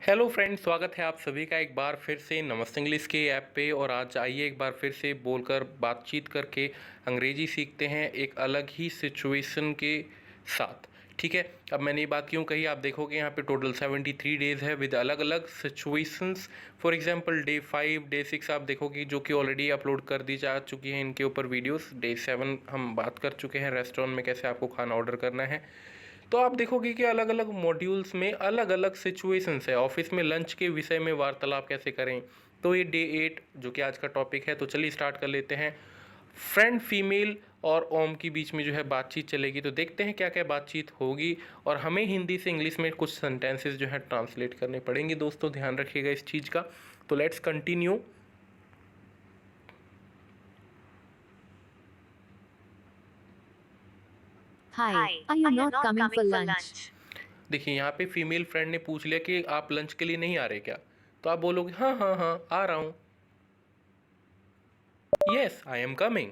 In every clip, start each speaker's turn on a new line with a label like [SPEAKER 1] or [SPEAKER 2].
[SPEAKER 1] Hello friends, स्वागत है आप सभी का एक बार फिर से नमस्ते इंग्लिश के ऐप पे। और आज आइए एक बार फिर से बोलकर बातचीत करके अंग्रेजी सीखते हैं एक अलग ही सिचुएशन के साथ। ठीक है, अब मैंने ये बात क्यों कही, आप देखोगे यहाँ पे टोटल 73 डेज़ है विद अलग अलग situations. For example day 5 day 6 आप देखोगे जो कि ऑलरेडी अपलोड कर दी जा चुकी हैं इनके ऊपर वीडियोस। डे 7 हम बात कर चुके हैं रेस्टोरेंट में कैसे आपको खाना ऑर्डर करना है। तो आप देखोगे कि अलग अलग मॉड्यूल्स में अलग अलग सिचुएशंस है। ऑफिस में लंच के विषय में वार्तालाप कैसे करें, तो ये डे 8 जो कि आज का टॉपिक है। तो चलिए स्टार्ट कर लेते हैं। फ्रेंड फीमेल और ओम के बीच में जो है बातचीत चलेगी, तो देखते हैं क्या क्या बातचीत होगी। और हमें हिंदी से इंग्लिश में कुछ सेंटेंसेस जो है ट्रांसलेट करने पड़ेंगे दोस्तों, ध्यान रखिएगा इस चीज़ का। तो let's continue.
[SPEAKER 2] Hi, are you not coming for lunch?
[SPEAKER 1] देखिए यहाँ पे फीमेल फ्रेंड ने पूछ लिया कि आप लंच के लिए नहीं आ रहे क्या, तो आप बोलोगे हाँ हाँ हाँ आ रहा हूँ, yes I am coming.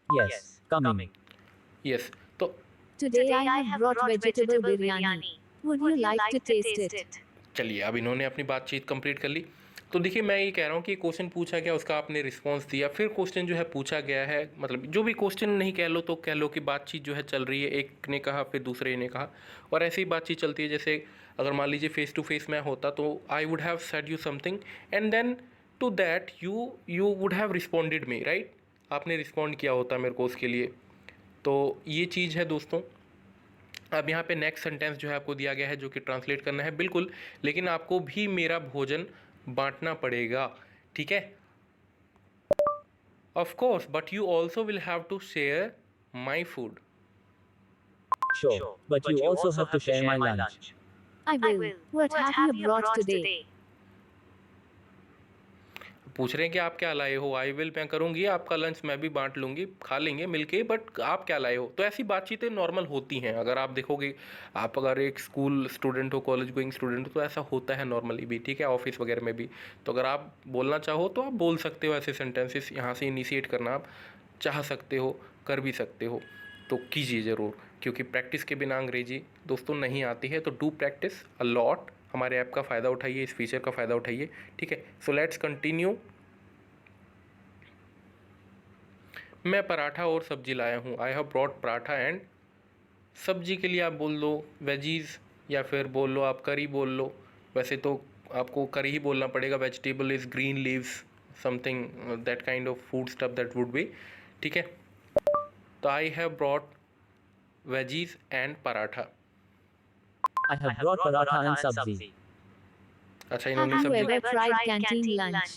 [SPEAKER 3] Yes, coming.
[SPEAKER 1] Yes, तो
[SPEAKER 2] Today I have brought vegetable biryani. Would you like to taste it?
[SPEAKER 1] चलिए अब इन्होंने अपनी बातचीत कंप्लीट कर ली। तो देखिए मैं ये कह रहा हूँ कि क्वेश्चन पूछा गया, उसका आपने रिस्पांस दिया, फिर क्वेश्चन जो है पूछा गया है, मतलब जो भी क्वेश्चन नहीं कह लो तो कह लो कि बातचीत जो है चल रही है, एक ने कहा फिर दूसरे ने कहा, और ऐसी ही बातचीत चलती है। जैसे अगर मान लीजिए फेस टू फेस मैं होता तो I would have said you something and then to that you would have responded me, right. आपने रिस्पॉन्ड किया होता मेरे को उसके लिए। तो ये चीज़ है दोस्तों। अब यहाँ पे नेक्स्ट सेंटेंस जो है आपको दिया गया है जो कि ट्रांसलेट करना है बिल्कुल, लेकिन आपको भी मेरा भोजन बांटना पड़ेगा, ठीक है। Of course but you also will have to share my food.
[SPEAKER 3] Sure, but you also have to share my lunch.
[SPEAKER 2] I will. What have you brought today?
[SPEAKER 1] पूछ रहे हैं कि आप क्या लाए हो, आई विल मैं करूँगी, आपका लंच मैं भी बांट लूँगी, खा लेंगे मिलके, बट आप क्या लाए हो। तो ऐसी बातचीतें नॉर्मल होती हैं। अगर आप देखोगे, आप अगर एक स्कूल स्टूडेंट हो, कॉलेज गोइंग स्टूडेंट हो, तो ऐसा होता है नॉर्मली भी, ठीक है, ऑफिस वगैरह में भी। तो अगर आप बोलना चाहो तो आप बोल सकते हो, ऐसे सेंटेंसेस यहाँ से इनिशिएट करना आप चाह सकते हो, कर भी सकते हो। तो कीजिए ज़रूर, क्योंकि प्रैक्टिस के बिना अंग्रेजी दोस्तों नहीं आती है। तो डू प्रैक्टिस अ लॉट, हमारे ऐप का फ़ायदा उठाइए, इस फीचर का फ़ायदा उठाइए, ठीक है। So let's continue. मैं पराठा और सब्जी लाया हूँ, I have brought paratha and, सब्जी के लिए आप बोल लो वेजीज, या फिर बोल लो आप करी बोल लो। वैसे तो आपको करी ही बोलना पड़ेगा, vegetable is green leaves something that kind of food stuff that would be, ठीक है। तो I have brought veggies and paratha.
[SPEAKER 3] I have brought paratha and sabzi.
[SPEAKER 1] अच्छा,
[SPEAKER 2] Have
[SPEAKER 1] इन्होंने
[SPEAKER 2] you
[SPEAKER 1] सब्जी,
[SPEAKER 2] ever tried canteen lunch?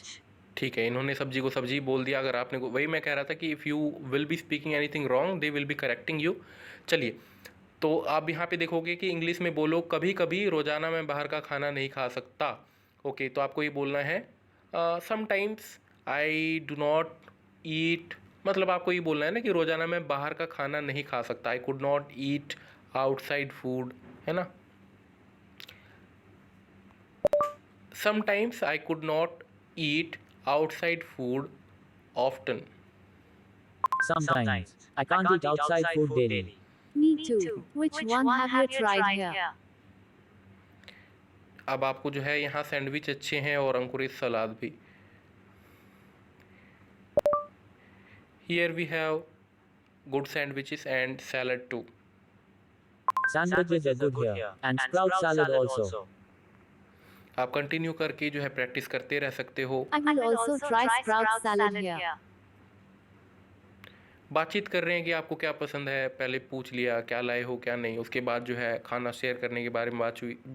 [SPEAKER 1] ठीक है, इन्होंने सब्जी को सब्जी बोल दिया। अगर आपने वही मैं कह रहा था कि if you will be speaking anything wrong they will be correcting you. चलिए, तो आप यहाँ पे देखोगे कि इंग्लिश में बोलो कभी कभी रोज़ाना मैं बाहर का खाना नहीं खा सकता। ओके, तो आपको ये बोलना है sometimes I do not eat, मतलब आपको ये बोलना है ना कि रोज़ाना मैं बाहर का खाना नहीं खा सकता, I could not eat outside food, है ना। Sometimes I could not eat outside food often.
[SPEAKER 3] Sometimes. I can't eat outside food daily.
[SPEAKER 2] Me too. Which one have you tried here?
[SPEAKER 1] अब आपको जो है यहाँ सैंडविच अच्छे हैं और अंकुरित सलाद भी। Here we have good sandwiches and salad too.
[SPEAKER 3] Sandwiches are good here. And sprout salad also.
[SPEAKER 1] आप कंटिन्यू करके जो है प्रैक्टिस करते रह सकते हो।
[SPEAKER 2] I will also try sprout salad here.
[SPEAKER 1] बातचीत कर रहे हैं कि आपको क्या पसंद है, पहले पूछ लिया क्या लाए हो क्या नहीं, उसके बाद जो है खाना शेयर करने के बारे में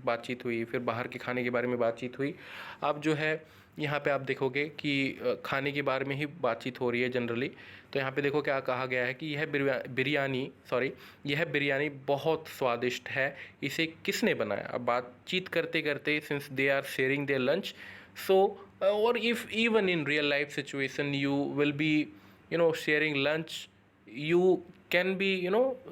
[SPEAKER 1] बातचीत हुई, फिर बाहर के खाने के बारे में बातचीत हुई। अब जो है यहाँ पे आप देखोगे कि खाने के बारे में ही बातचीत हो रही है जनरली। तो यहाँ पे देखो क्या कहा गया है कि यह बिरयानी बहुत स्वादिष्ट है, इसे किसने बनाया। अब बातचीत करते करते since they are sharing their lunch, so और if even in real life situation you will be sharing lunch, you can be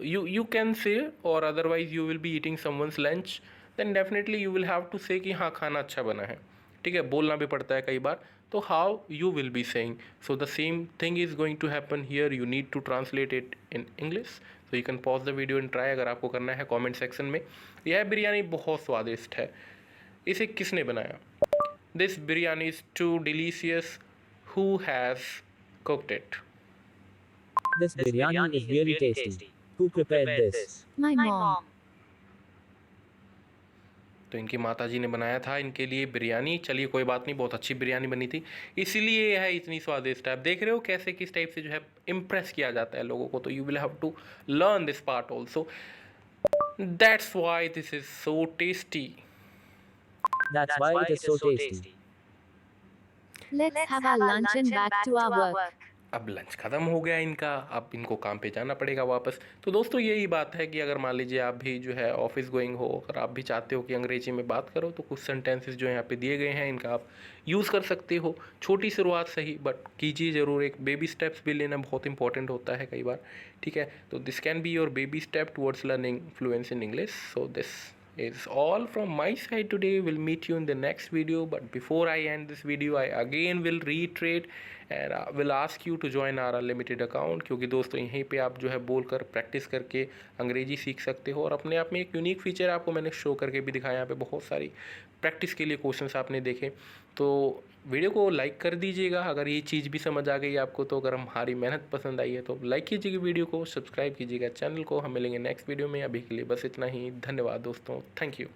[SPEAKER 1] you can say, or otherwise you will be eating someone's lunch, then definitely you will have to say कि हाँ खाना अच्छा बना है, ठीक है। बोलना भी पड़ता है कई बार, तो how you will be saying, so the same thing is going to happen here, you need to translate it in English, so you can pause the video and try। अगर आपको करना है कमेंट सेक्शन में, यह बिरयानी बहुत स्वादिष्ट है, इसे किसने बनाया? This biryani is too delicious, who has cooked it?
[SPEAKER 3] This biryani is really tasty. Who prepared this?
[SPEAKER 2] My mom.
[SPEAKER 1] तो इनकी माताजी ने बनाया था इनके लिए बिरयानी। चलिए कोई बात नहीं, बहुत अच्छी बिरयानी बनी थी, इसीलिए यह है इतनी स्वादिष्ट। आप देख रहे हो कैसे किस टाइप से जो है इम्प्रेस किया जाता है लोगों को। तो you will have to learn this part also, that's why this is so tasty.
[SPEAKER 3] That's why it is so tasty.
[SPEAKER 2] Let's have our lunch and back to our work.
[SPEAKER 1] अब लंच ख़त्म हो गया इनका, अब इनको काम पे जाना पड़ेगा वापस। तो दोस्तों यही बात है कि अगर मान लीजिए आप भी जो है ऑफिस गोइंग हो, अगर आप भी चाहते हो कि अंग्रेजी में बात करो, तो कुछ सेंटेंसेस जो यहाँ पे दिए गए हैं इनका आप यूज़ कर सकते हो। छोटी शुरुआत सही, बट कीजिए ज़रूर। एक बेबी स्टेप्स भी लेना बहुत इंपॉर्टेंट होता है कई बार, ठीक है। तो this can be your baby step towards learning fluency in English. So this is all from my side today. We'll meet you in the next video, but before I end this video, I again will reiterate and will ask you to join our unlimited account, क्योंकि दोस्तों यहीं पे आप जो है बोलकर practice करके अंग्रेजी सीख सकते हो। और अपने आप में एक यूनिक फीचर आपको मैंने शो करके भी दिखाया। यहाँ पे बहुत सारी प्रैक्टिस के लिए क्वेश्चंस आपने देखे। तो वीडियो को लाइक कर दीजिएगा अगर ये चीज़ भी समझ आ गई आपको। तो अगर हमारी मेहनत पसंद आई है तो लाइक कीजिएगा वीडियो को, सब्सक्राइब कीजिएगा चैनल को। हम मिलेंगे नेक्स्ट वीडियो में। अभी के लिए बस इतना ही। धन्यवाद दोस्तों, थैंक यू।